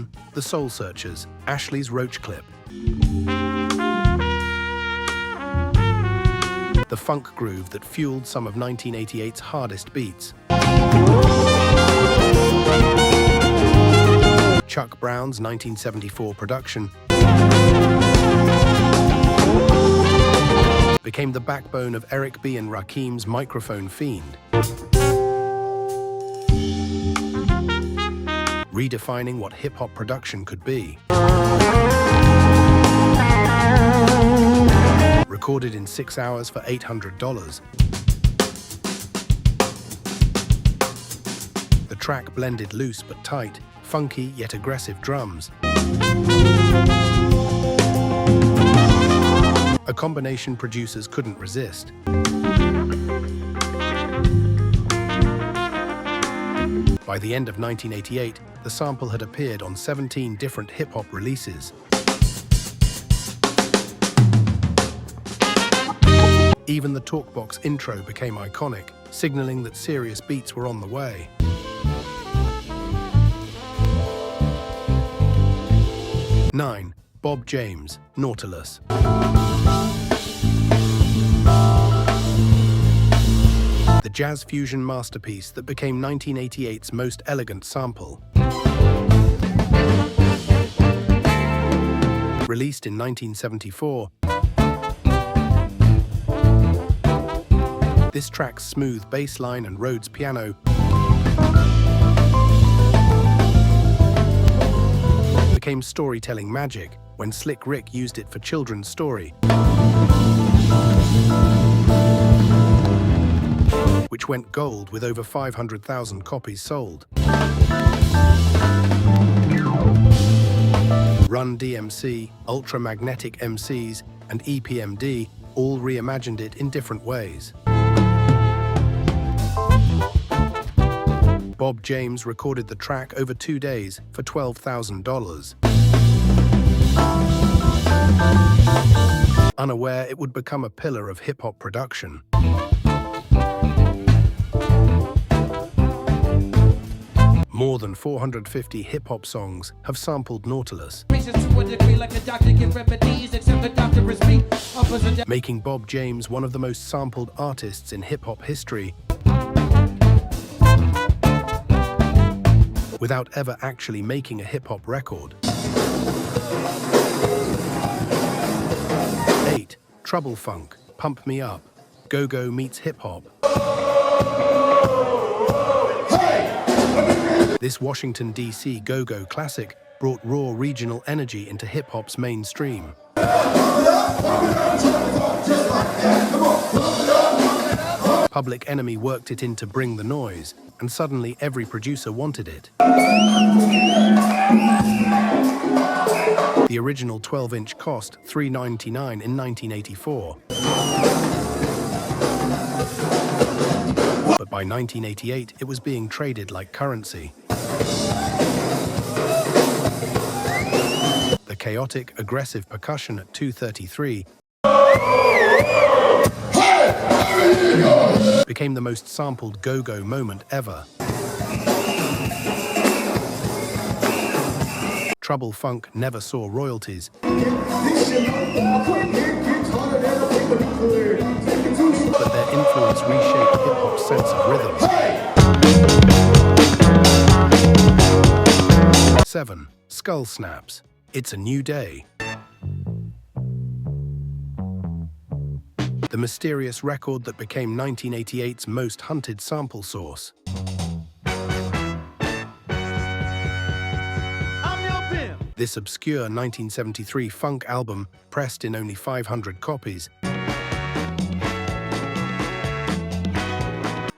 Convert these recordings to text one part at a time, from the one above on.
10. The Soul Searchers, Ashley's Roach Clip. The funk groove that fueled some of 1988's hardest beats. Chuck Brown's 1974 production became the backbone of Eric B. and Rakim's Microphone Fiend, redefining what hip-hop production could be. Recorded in 6 hours for $800. The track blended loose but tight, funky yet aggressive drums. A combination producers couldn't resist. By the end of 1988, the sample had appeared on 17 different hip-hop releases. Even the Talkbox intro became iconic, signaling that serious beats were on the way. Nine. Bob James, Nautilus. The jazz fusion masterpiece that became 1988's most elegant sample. Released in 1974, this track's smooth bass line and Rhodes piano became storytelling magic when Slick Rick used it for children's story, which went gold with over 500,000 copies sold. Run DMC, Ultramagnetic MCs, and EPMD all reimagined it in different ways. Bob James recorded the track over 2 days for $12,000. Unaware it would become a pillar of hip-hop production. More than 450 hip-hop songs have sampled Nautilus, making Bob James one of the most sampled artists in hip-hop history, without ever actually making a hip-hop record. 8. Trouble Funk, Pump Me Up, Go-Go meets hip-hop. This Washington, D.C. go-go classic brought raw regional energy into hip-hop's mainstream. Public Enemy worked it in to Bring the Noise, and suddenly every producer wanted it. The original 12-inch cost $3.99 in 1984. But by 1988, it was being traded like currency. The chaotic, aggressive percussion at 233 became the most sampled go-go moment ever. Trouble Funk never saw royalties, but their influence reshaped hip-hop's sense of rhythm. 7. Skull Snaps, It's a New Day. The mysterious record that became 1988's most hunted sample source. This obscure 1973 funk album, pressed in only 500 copies,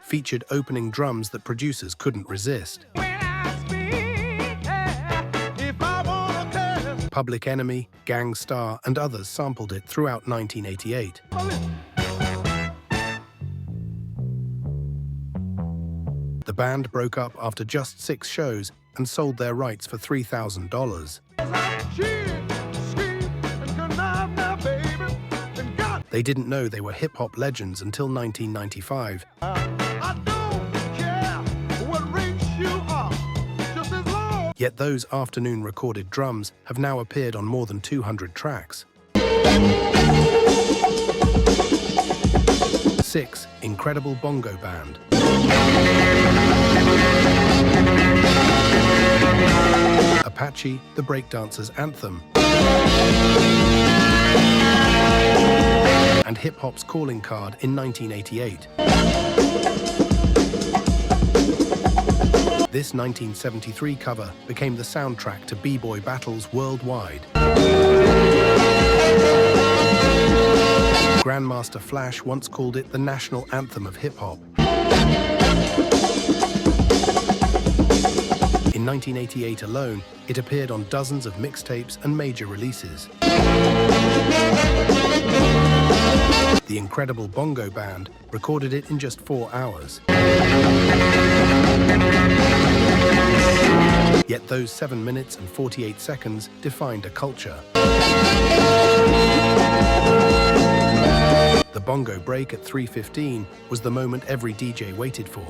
featured opening drums that producers couldn't resist. Public Enemy, Gang Starr, and others sampled it throughout 1988. The band broke up after just 6 shows and sold their rights for $3,000. They didn't know they were hip-hop legends until 1995. Yet those afternoon recorded drums have now appeared on more than 200 tracks. 6. Incredible bongo band. Apache, the breakdancer's anthem, and hip-hop's calling card in 1988. This 1973 cover became the soundtrack to b-boy battles worldwide. Grandmaster Flash once called it the national anthem of hip-hop. In 1988 alone, it appeared on dozens of mixtapes and major releases. The Incredible Bongo Band recorded it in just 4 hours. Yet those 7 minutes and 48 seconds defined a culture. The bongo break at 3:15 was the moment every DJ waited for.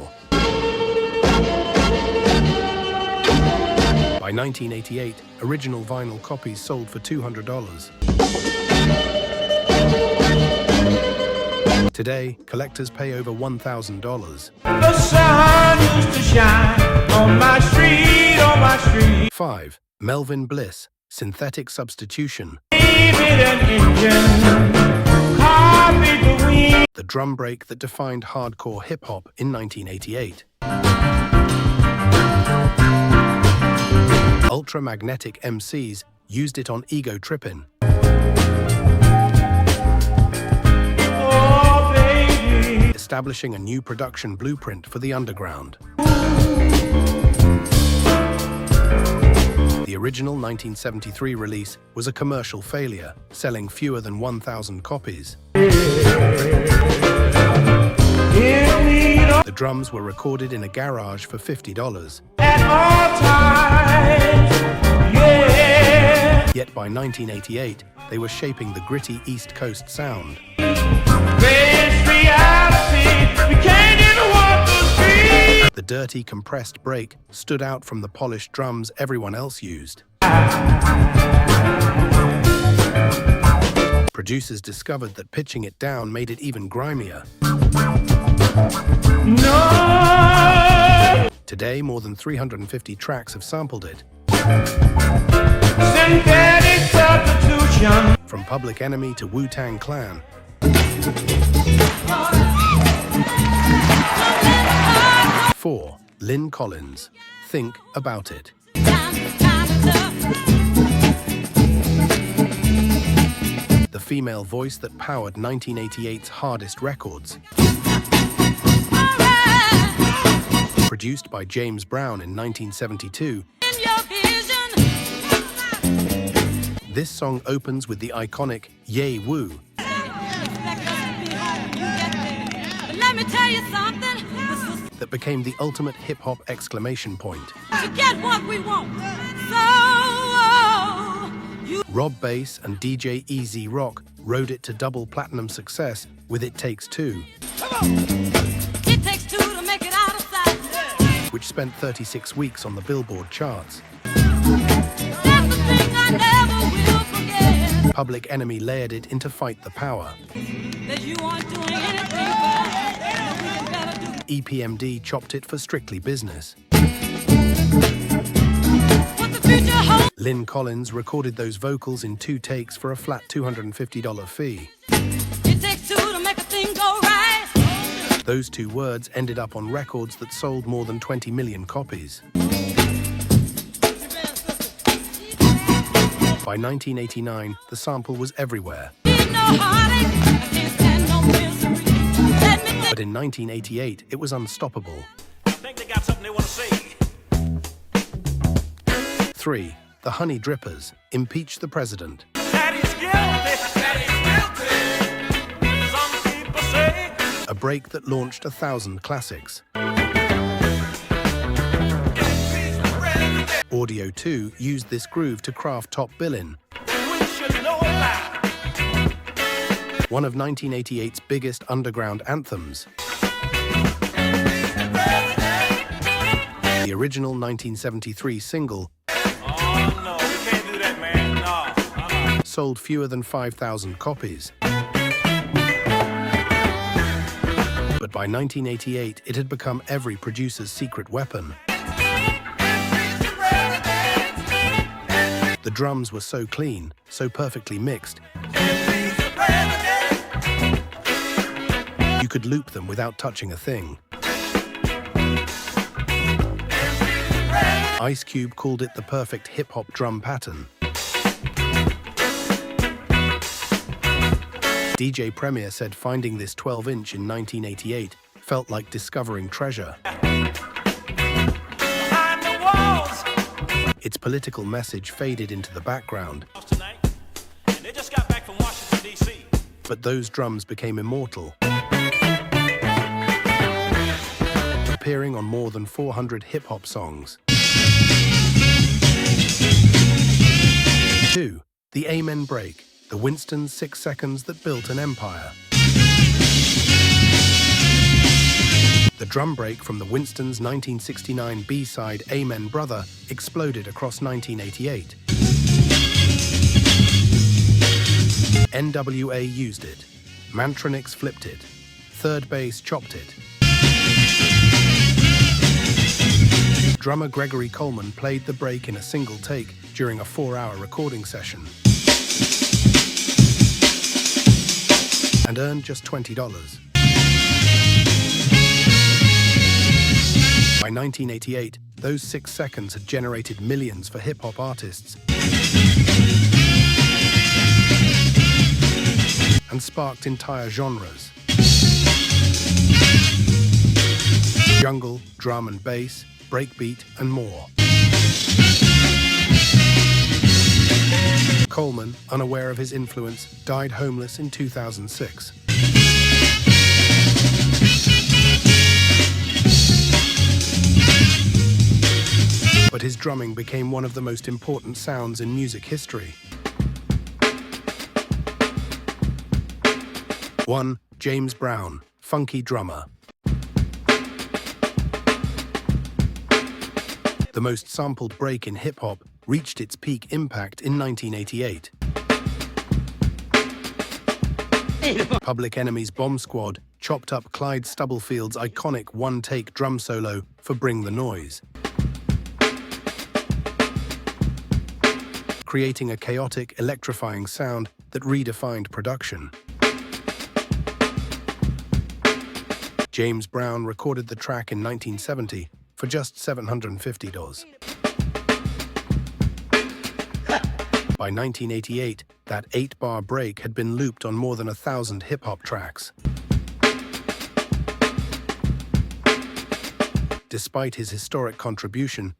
By 1988, original vinyl copies sold for $200. Today, collectors pay over $1,000. The sun used to shine on my street, on my street. 5. Melvin Bliss, Synthetic Substitution. The drum break that defined hardcore hip-hop in 1988. Ultramagnetic MCs used it on Ego Trippin'. Establishing a new production blueprint for the underground. The original 1973 release was a commercial failure, selling fewer than 1,000 copies. The drums were recorded in a garage for $50. Yet by 1988, they were shaping the gritty East Coast sound. The dirty, compressed break stood out from the polished drums everyone else used. Producers discovered that pitching it down made it even grimier. Today, more than 350 tracks have sampled it. Synthetic substitution. From Public Enemy to Wu-Tang Clan. 4. Lynn Collins, Think About It. The female voice that powered 1988's hardest records. Produced by James Brown in 1972, this song opens with the iconic Yay Woo. Let me tell you something. That became the ultimate hip-hop exclamation point. To get what we want. So, Rob Bass and DJ Easy Rock rode it to double platinum success with It Takes Two. It takes two to make it out of sight. Which spent 36 weeks on the Billboard charts. That's the thing I never will forget. Public Enemy layered it into Fight the Power. That you aren't doing anything but better do. EPMD chopped it for Strictly Business. What the future holds. Lynn Collins recorded those vocals in 2 takes for a flat $250 fee. It takes two to make a thing go right. Those 2 words ended up on records that sold more than 20 million copies. By 1989, the sample was everywhere. But in 1988, it was unstoppable. I think they got something they want to say. 3. The Honey Drippers, Impeach the President. Daddy's guilty. Daddy's guilty. Some people say. A break that launched 1,000 classics. Audio 2 used this groove to craft Top Billin', We should know about. one of 1988's biggest underground anthems. The original 1973 single no, we can't do that, man. No. Sold fewer than 5,000 copies. But by 1988, it had become every producer's secret weapon. The drums were so clean, so perfectly mixed, you could loop them without touching a thing. Ice Cube called it the perfect hip-hop drum pattern. DJ Premier said finding this 12-inch in 1988 felt like discovering treasure. Its political message faded into the background. They just got back from Washington, D.C. But those drums became immortal, appearing on more than 400 hip-hop songs. 2. The Amen Break, the Winston's 6 seconds that built an empire. The drum break from the Winston's 1969 B-side Amen Brother exploded across 1988. N.W.A. used it. Mantronix flipped it. Third Bass chopped it. Drummer Gregory Coleman played the break in a single take during a 4-hour recording session and earned just $20. By 1988, those 6 seconds had generated millions for hip-hop artists and sparked entire genres. Jungle, drum and bass, breakbeat, and more. Coleman, unaware of his influence, died homeless in 2006. But his drumming became one of the most important sounds in music history. 1. James Brown, funky drummer. The most sampled break in hip-hop reached its peak impact in 1988. Public Enemy's Bomb Squad chopped up Clyde Stubblefield's iconic one-take drum solo for Bring the Noise, creating a chaotic, electrifying sound that redefined production. James Brown recorded the track in 1970 for just $750. By 1988, that 8-bar break had been looped on more than 1,000 hip-hop tracks. Despite his historic contribution,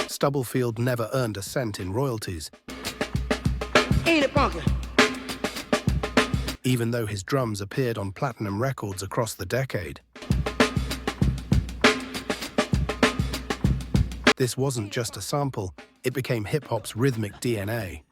Stubblefield never earned a cent in royalties, even though his drums appeared on platinum records across the decade. This wasn't just a sample, it became hip-hop's rhythmic DNA.